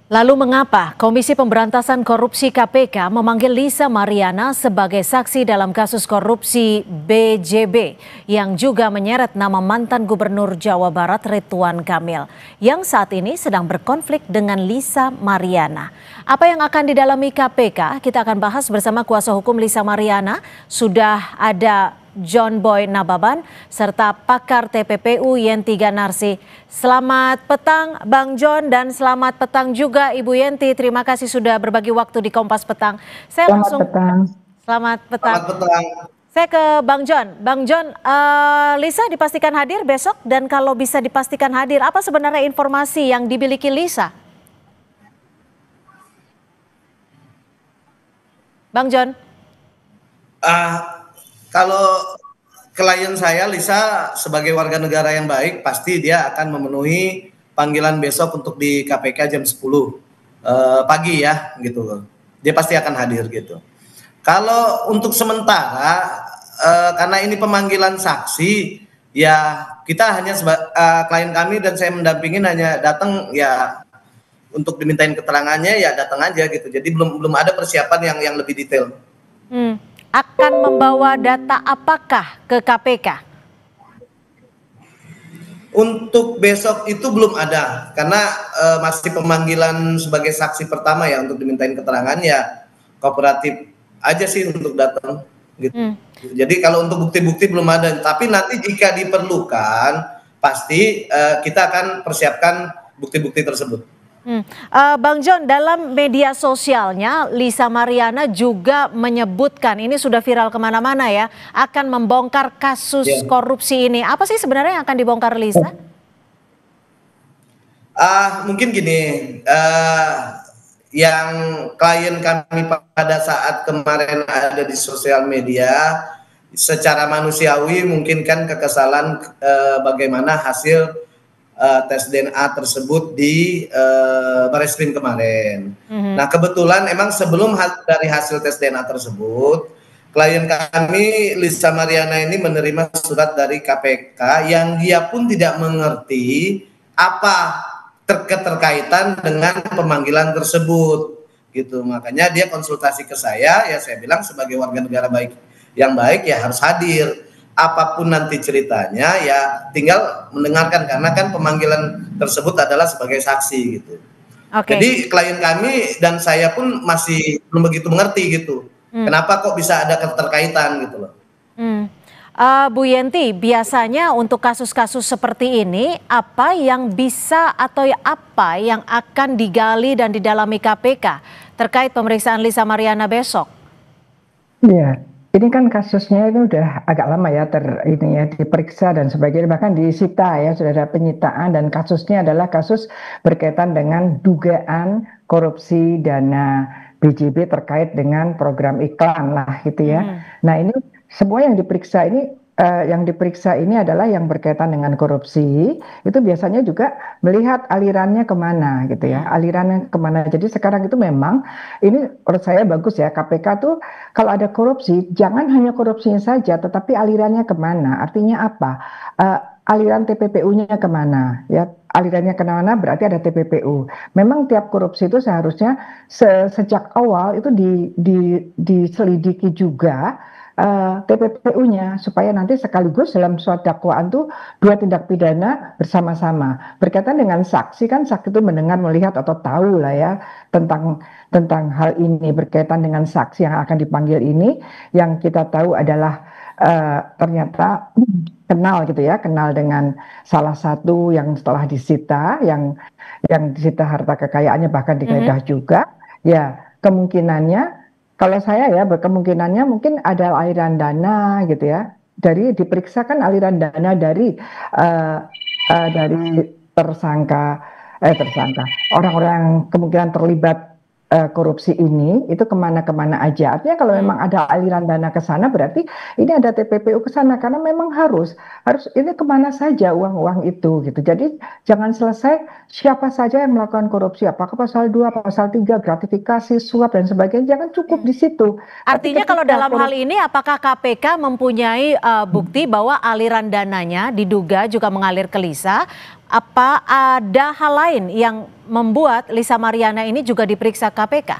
Lalu mengapa Komisi Pemberantasan Korupsi KPK memanggil Lisa Mariana sebagai saksi dalam kasus korupsi BJB yang juga menyeret nama mantan Gubernur Jawa Barat Ridwan Kamil yang saat ini sedang berkonflik dengan Lisa Mariana. Apa yang akan didalami KPK? Kita akan bahas bersama kuasa hukum Lisa Mariana. Sudah ada John Boy Nababan serta pakar TPPU Yenti Ganarsi. Selamat petang Bang John dan selamat petang juga Ibu Yenti. Terima kasih sudah berbagi waktu di Kompas Petang. Selamat petang. Selamat petang. Selamat petang. Saya ke Bang John. Bang John, Lisa dipastikan hadir besok dan kalau bisa dipastikan hadir, apa sebenarnya informasi yang dimiliki Lisa? Bang John. Kalau klien saya, Lisa, sebagai warga negara yang baik, pasti dia akan memenuhi panggilan besok untuk di KPK jam 10 pagi ya, gitu. Dia pasti akan hadir gitu. Kalau untuk sementara, karena ini pemanggilan saksi, ya kita hanya klien kami dan saya mendampingin hanya datang ya untuk dimintain keterangannya ya datang aja gitu. Jadi belum ada persiapan yang lebih detail. Akan membawa data apakah ke KPK? Untuk besok itu belum ada karena masih pemanggilan sebagai saksi pertama ya untuk dimintain keterangan ya kooperatif aja sih untuk datang gitu. Jadi kalau untuk bukti-bukti belum ada, tapi nanti jika diperlukan pasti kita akan persiapkan bukti-bukti tersebut. Bang John, dalam media sosialnya Lisa Mariana juga menyebutkan, ini sudah viral kemana-mana ya, akan membongkar kasus korupsi ini. Apa sih sebenarnya yang akan dibongkar Lisa? Mungkin gini, yang klien kami pada saat kemarin ada di sosial media, secara manusiawi mungkin kan kekesalan bagaimana hasil tes DNA tersebut di Barreskrim kemarin. Nah kebetulan emang sebelum dari hasil tes DNA tersebut, klien kami Lisa Mariana ini menerima surat dari KPK yang dia pun tidak mengerti apa keterkaitan dengan pemanggilan tersebut, gitu. Makanya dia konsultasi ke saya, ya saya bilang sebagai warga negara yang baik ya harus hadir. Apapun nanti ceritanya ya tinggal mendengarkan karena kan pemanggilan tersebut adalah sebagai saksi gitu. Jadi klien kami dan saya pun masih belum begitu mengerti gitu. Kenapa kok bisa ada keterkaitan gitu loh. Bu Yenti, biasanya untuk kasus-kasus seperti ini apa yang bisa atau apa yang akan digali dan didalami KPK terkait pemeriksaan Lisa Mariana besok? Iya. Ini kan kasusnya itu udah agak lama ya diperiksa dan sebagainya, bahkan disita ya, sudah ada penyitaan dan kasusnya adalah kasus berkaitan dengan dugaan korupsi dana BJB terkait dengan program iklan lah gitu ya. Nah ini semua yang diperiksa ini adalah yang berkaitan dengan korupsi, itu biasanya juga melihat alirannya kemana gitu ya, alirannya kemana. Jadi sekarang itu memang ini menurut saya bagus ya, KPK tuh kalau ada korupsi jangan hanya korupsinya saja tetapi alirannya kemana. Artinya apa? Aliran TPPU-nya kemana ya, alirannya kemana berarti ada TPPU. Memang tiap korupsi itu seharusnya sejak awal itu diselidiki juga TPPU-nya supaya nanti sekaligus dalam suatu dakwaan tuh dua tindak pidana bersama-sama. Berkaitan dengan saksi kan saksi itu mendengar, melihat atau tahu lah ya tentang hal ini. Berkaitan dengan saksi yang akan dipanggil ini yang kita tahu adalah ternyata kenal gitu ya, kenal dengan salah satu yang setelah disita, yang disita harta kekayaannya bahkan digeledah juga. Ya kemungkinannya kalau saya ya kemungkinannya mungkin ada aliran dana gitu ya, diperiksa kan aliran dana dari tersangka orang-orang yang kemungkinan terlibat korupsi ini itu kemana-kemana aja. Artinya kalau memang ada aliran dana ke sana berarti ini ada TPPU ke sana karena memang harus ini kemana saja uang-uang itu gitu. Jadi jangan selesai siapa saja yang melakukan korupsi, apakah pasal 2, pasal 3, gratifikasi, suap dan sebagainya, jangan cukup di situ. Artinya kalau dalam hal ini apakah KPK mempunyai bukti bahwa aliran dananya diduga juga mengalir ke Lisa Apa ada hal lain yang membuat Lisa Mariana ini juga diperiksa KPK?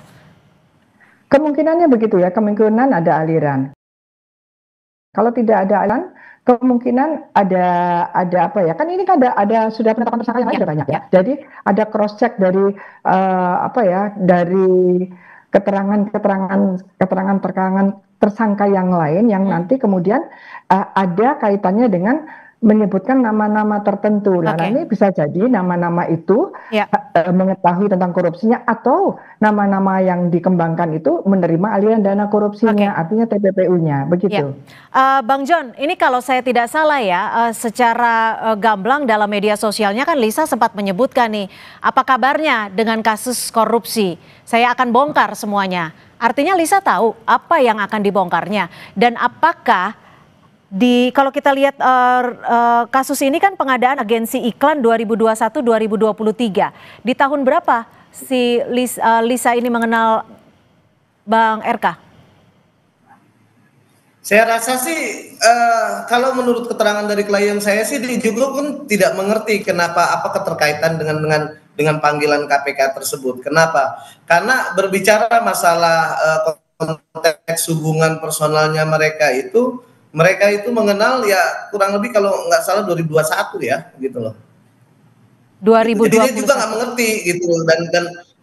Kemungkinannya begitu ya, kemungkinan ada aliran. Kalau tidak ada aliran, kemungkinan ada apa ya? Kan ini kan ada sudah penetapan tersangka yang lain sudah banyak ya. Jadi ada cross check dari apa ya? Dari keterangan tersangka yang lain yang nanti kemudian ada kaitannya dengan menyebutkan nama-nama tertentu. Nah, ini bisa jadi nama-nama itu mengetahui tentang korupsinya atau nama-nama yang dikembangkan itu menerima aliran dana korupsinya, artinya TPPU-nya, begitu. Bang John, ini kalau saya tidak salah ya, secara gamblang dalam media sosialnya kan Lisa sempat menyebutkan nih, apa kabarnya dengan kasus korupsi? Saya akan bongkar semuanya. Artinya Lisa tahu apa yang akan dibongkarnya dan apakah kalau kita lihat kasus ini kan pengadaan agensi iklan 2021-2023. Di tahun berapa si Lisa ini mengenal Bang RK? Saya rasa sih kalau menurut keterangan dari klien saya sih dia juga pun tidak mengerti kenapa apa keterkaitan dengan panggilan KPK tersebut. Kenapa? Karena berbicara masalah konteks hubungan personalnya mereka itu mengenal ya kurang lebih kalau nggak salah 2021 ya gitu loh. 2021. Jadi dia juga nggak mengerti gitu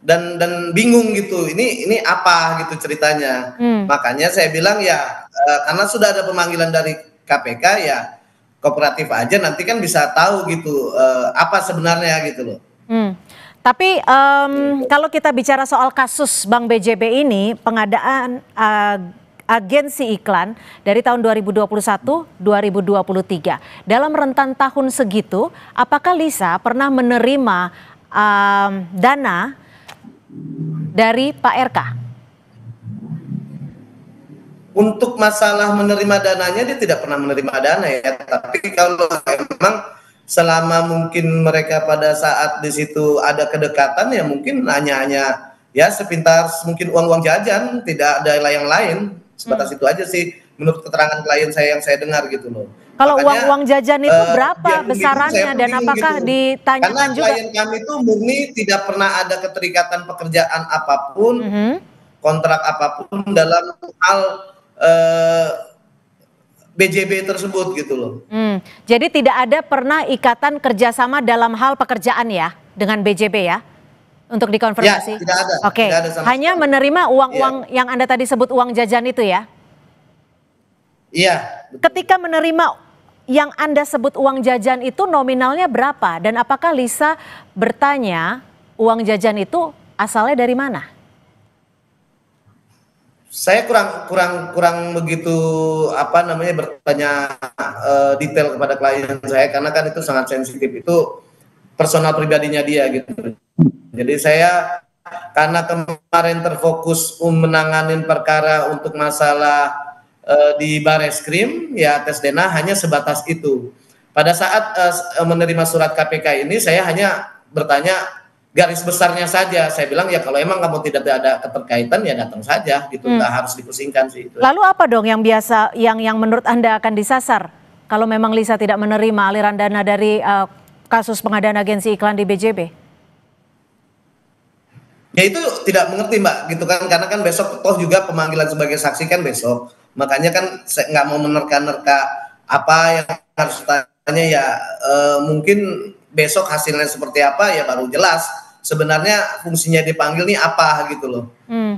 dan bingung gitu. Ini apa gitu ceritanya. Makanya saya bilang ya karena sudah ada pemanggilan dari KPK ya kooperatif aja nanti kan bisa tahu gitu apa sebenarnya gitu loh. Tapi kalau kita bicara soal kasus Bank BJB ini, pengadaan agensi iklan dari tahun 2021-2023. Dalam rentan tahun segitu, apakah Lisa pernah menerima dana dari Pak RK? Untuk masalah menerima dananya dia tidak pernah menerima dana ya. Tapi kalau memang selama mungkin mereka pada saat di situ ada kedekatan ya mungkin hanya ya sepintas mungkin uang-uang jajan, tidak ada yang lain. Sebatas itu aja sih menurut keterangan klien saya yang saya dengar gitu loh. Kalau uang-uang jajan itu berapa besarannya dan apakah gitu. ditanyakan Karena juga? Klien kami itu murni tidak pernah ada keterikatan pekerjaan apapun, kontrak apapun dalam hal BJB tersebut gitu loh. Jadi tidak ada pernah ikatan kerjasama dalam hal pekerjaan ya dengan BJB ya? Untuk dikonfirmasi? Ya, tidak ada. Oke, hanya menerima uang-uang yang Anda tadi sebut uang jajan itu ya? Iya. Ketika menerima yang Anda sebut uang jajan itu nominalnya berapa? Dan apakah Lisa bertanya uang jajan itu asalnya dari mana? Saya kurang begitu bertanya detail kepada klien saya karena kan itu sangat sensitif, itu personal pribadinya dia gitu. Jadi saya karena kemarin terfokus menanganin perkara untuk masalah di Bareskrim ya tes DNA hanya sebatas itu. Pada saat menerima surat KPK ini saya hanya bertanya garis besarnya saja. Saya bilang ya kalau emang kamu tidak ada keterkaitan ya datang saja gitu, nggak harus dipusingkan sih itu. Lalu apa dong yang biasa yang menurut Anda akan disasar kalau memang Lisa tidak menerima aliran dana dari kasus pengadaan agensi iklan di BJB? Ya itu tidak mengerti Mbak gitu kan, karena kan besok toh juga pemanggilan sebagai saksi kan besok. Makanya kan saya nggak mau menerka-nerka apa yang harus tanya ya mungkin besok hasilnya seperti apa ya baru jelas sebenarnya fungsinya dipanggil nih apa gitu loh.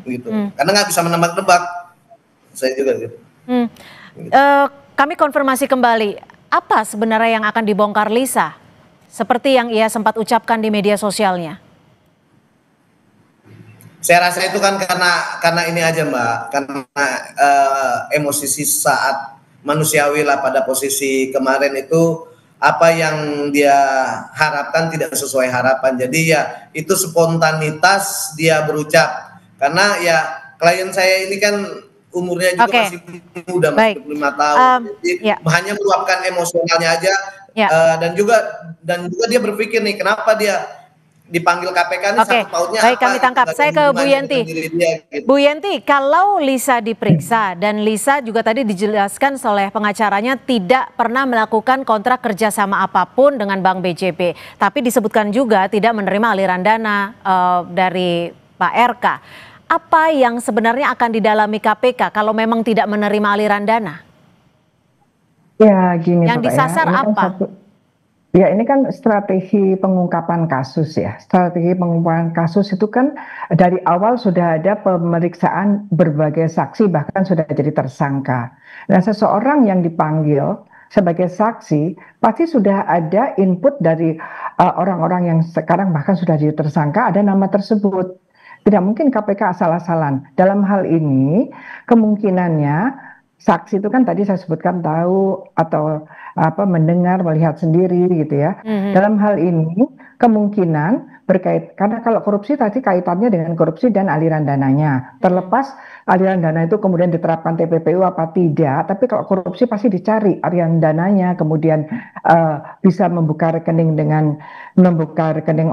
Gitu. Karena nggak bisa menebak-nebak. Saya juga gitu. Kami konfirmasi kembali, apa sebenarnya yang akan dibongkar Lisa? Seperti yang ia sempat ucapkan di media sosialnya. Saya rasa itu kan karena ini aja Mbak, karena emosi saat manusiawi lah pada posisi kemarin itu apa yang dia harapkan tidak sesuai harapan. Jadi ya itu spontanitas dia berucap. Karena ya klien saya ini kan umurnya juga masih muda, masih 25 tahun. Jadi hanya meluapkan emosionalnya aja dan juga dia berpikir nih kenapa dia dipanggil KPK ini sangkut pautnya baik, apa? kami tangkap. Saya ke Bu Yenti. Gitu. Bu Yenti, kalau Lisa diperiksa dan Lisa juga tadi dijelaskan oleh pengacaranya tidak pernah melakukan kontrak kerjasama apapun dengan Bank BJB, tapi disebutkan juga tidak menerima aliran dana dari Pak RK. Apa yang sebenarnya akan didalami KPK kalau memang tidak menerima aliran dana? Ya, gini yang Pak, disasar ya. apa? Ya, ini kan strategi pengungkapan kasus ya. Strategi pengungkapan kasus itu kan dari awal sudah ada pemeriksaan berbagai saksi, bahkan sudah jadi tersangka. Nah, seseorang yang dipanggil sebagai saksi pasti sudah ada input dari orang-orang yang sekarang bahkan sudah jadi tersangka, ada nama tersebut. Tidak mungkin KPK asal-asalan. Dalam hal ini kemungkinannya saksi itu kan tadi saya sebutkan tahu atau mendengar, melihat sendiri gitu ya. Dalam hal ini kemungkinan berkait, karena kalau korupsi tadi kaitannya dengan korupsi dan aliran dananya. Terlepas aliran dana itu kemudian diterapkan TPPU apa tidak, tapi kalau korupsi pasti dicari aliran dananya, kemudian bisa membuka rekening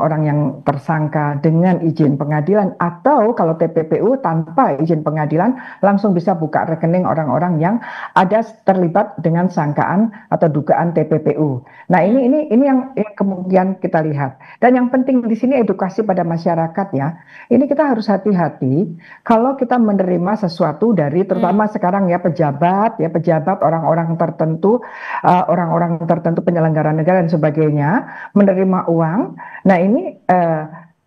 orang yang tersangka dengan izin pengadilan, atau kalau TPPU tanpa izin pengadilan langsung bisa buka rekening orang-orang yang ada terlibat dengan sangkaan atau dugaan TPPU. Nah, ini yang kemudian kita lihat. Dan yang penting di sini edukasi pada masyarakat ya. Ini kita harus hati-hati kalau kita menerima sesuatu dari terutama sekarang ya pejabat orang-orang tertentu penyelenggara negara dan sebagainya menerima uang. Nah, ini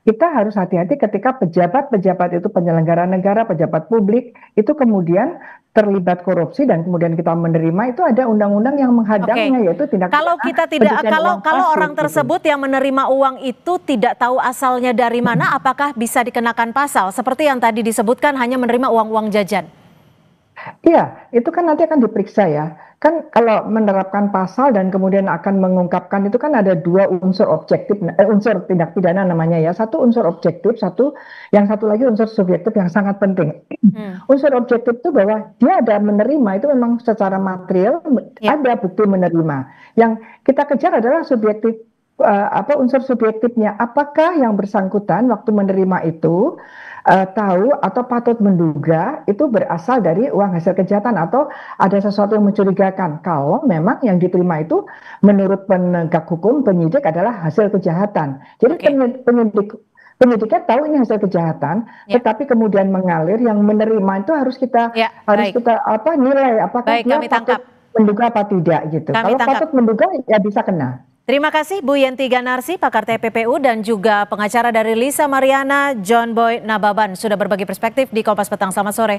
kita harus hati-hati ketika pejabat-pejabat itu penyelenggara negara, pejabat publik itu kemudian terlibat korupsi dan kemudian kita menerima, itu ada undang-undang yang menghadangnya, yaitu tindak pidana kalau orang tersebut yang menerima uang itu tidak tahu asalnya dari mana, apakah bisa dikenakan pasal seperti yang tadi disebutkan hanya menerima uang-uang jajan? Iya, itu kan nanti akan diperiksa ya. Kan kalau menerapkan pasal dan kemudian akan mengungkapkan itu kan ada dua unsur objektif, unsur tindak pidana namanya ya. Satu unsur objektif, satu lagi unsur subjektif yang sangat penting. Unsur objektif itu bahwa dia ada menerima, itu memang secara material ada bukti menerima. Yang kita kejar adalah subjektif, unsur subjektifnya. Apakah yang bersangkutan waktu menerima itu tahu atau patut menduga itu berasal dari uang hasil kejahatan atau ada sesuatu yang mencurigakan. Kalau memang yang diterima itu menurut penegak hukum, penyidik adalah hasil kejahatan. Jadi penyidiknya tahu ini hasil kejahatan, tetapi kemudian mengalir, yang menerima itu harus kita nilai apakah dia patut menduga apa tidak gitu. Kalau patut menduga ya bisa kena. Terima kasih Bu Yenti Ganarsi, pakar TPPU dan juga pengacara dari Lisa Mariana, John Boy Nababan sudah berbagi perspektif di Kompas Petang. Selamat sore.